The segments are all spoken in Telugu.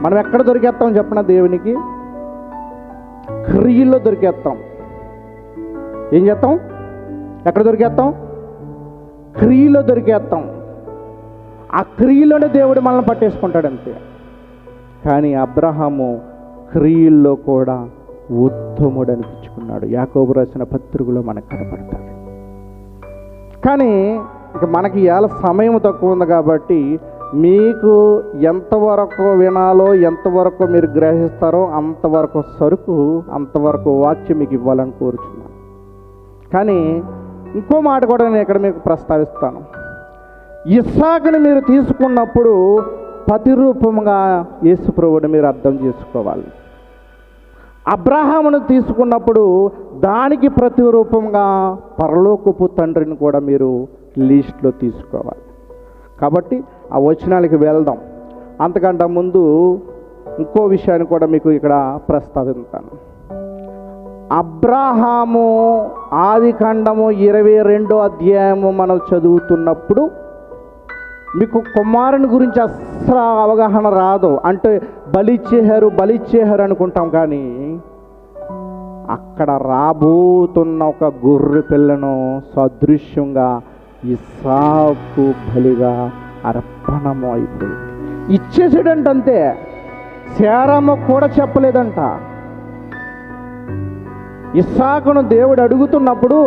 మనం ఎక్కడ దొరికేస్తాం చెప్పిన దేవునికి? క్రియల్లో దొరికేస్తాం. ఏం చేస్తాం? ఎక్కడ దొరికేస్తాం? క్రియలో దొరికేస్తాం. ఆ క్రియలోనే దేవుడు మనల్ని పట్టేసుకుంటాడు అంతే. కానీ అబ్రహాము క్రియల్లో కూడా ఉత్తముడు అనిపించుకున్నాడు. యాకోబు రాసిన పత్రికలో మనకు కనపడతాడు. కానీ ఇక మనకి ఇవాళ సమయం తక్కువ ఉంది కాబట్టి మీకు ఎంతవరకు వినాలో, ఎంతవరకు మీరు గ్రహిస్తారో అంతవరకు సరుకు, అంతవరకు వాక్యం మీకు ఇవ్వాలని కోరుచున్నాను. కానీ ఇంకో మాట కూడా నేను ఇక్కడ మీకు ప్రస్తావిస్తాను. ఇస్సాకుని మీరు తీసుకున్నప్పుడు ప్రతిరూపంగా యేసుప్రభువుని మీరు అర్థం చేసుకోవాలి. అబ్రహామును తీసుకున్నప్పుడు దానికి ప్రతిరూపంగా పరలోకపు తండ్రిని కూడా మీరు లిస్ట్లో తీసుకోవాలి. కాబట్టి ఆ వచనాలకి వెళ్దాం. అంతకంటే ముందు ఇంకో విషయాన్ని కూడా మీకు ఇక్కడ ప్రస్తావిస్తాను. అబ్రహాము ఆదికాండము 22వ అధ్యాయము మనం చదువుతున్నప్పుడు మీకు కుమారుని గురించి అస్సలు అవగాహన రాదు. అంటే బలిచ్చేహారు అనుకుంటాం. కానీ అక్కడ రాబోతున్న ఒక గొర్రె పిల్లను సదృశ్యంగా ఇస్సాకు బలిగా అర్పణము అయిపోయింది. ఇచ్చేసాడంట అంతే. శారమ్మ కూడా చెప్పలేదంట. ఇస్సాకును దేవుడు అడుగుతున్నప్పుడు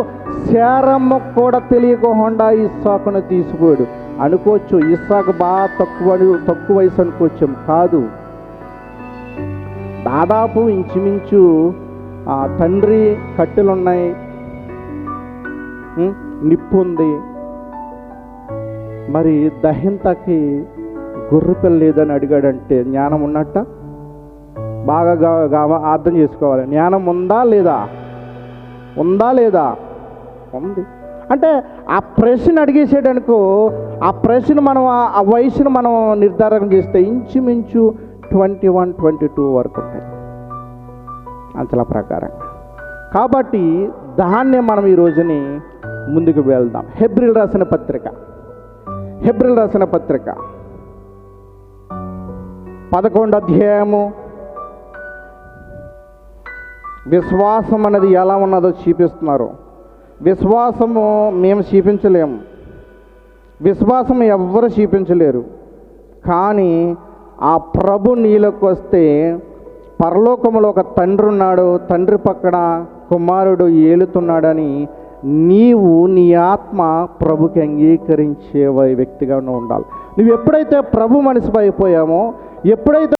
శారమ్మ కూడా తెలియకుండా ఇస్సాకును తీసుకోడు. అనుకోవచ్చు ఇస్సాకు బాగా తక్కువ వయసు అనుకోవచ్చు. కాదు, దాదాపు ఇంచుమించు తండ్రి కట్టెలున్నాయి, నిప్పు ఉంది, మరి దహింతకి గొర్రెపిల్ల లేదని అడిగాడంటే జ్ఞానం ఉన్నట్ట? బాగా అర్థం చేసుకోవాలి. జ్ఞానం ఉందా లేదా? ఉందా లేదా? ఉంది. అంటే ఆ ప్రశ్న అడిగేసేటనుకో, ఆ ప్రశ్న మనం ఆ వయసును మనం నిర్ధారణ చేస్తే ఇంచుమించు 21, 22 వరకు ఉంటాయి అంచనా ప్రకారం. కాబట్టి దాన్నే మనం ఈ రోజుని ముందుకు వెళ్దాం. హెబ్రీయులు రాసిన పత్రిక 11వ అధ్యాయము విశ్వాసం అనేది ఎలా ఉన్నదో చూపిస్తున్నారు. విశ్వాసము మేము చూపించలేము, విశ్వాసం ఎవ్వరు చూపించలేరు. కానీ ఆ ప్రభు నీలోకి వస్తే పరలోకములో ఒక తండ్రి ఉన్నాడు, తండ్రి పక్కన కుమారుడు ఏలుతున్నాడని నీవు నీ ఆత్మ ప్రభుకి అంగీకరించే వ్యక్తిగా ఉండాలి. నువ్వు ఎప్పుడైతే ప్రభు మనసు అయిపోయామో, ఎప్పుడైతే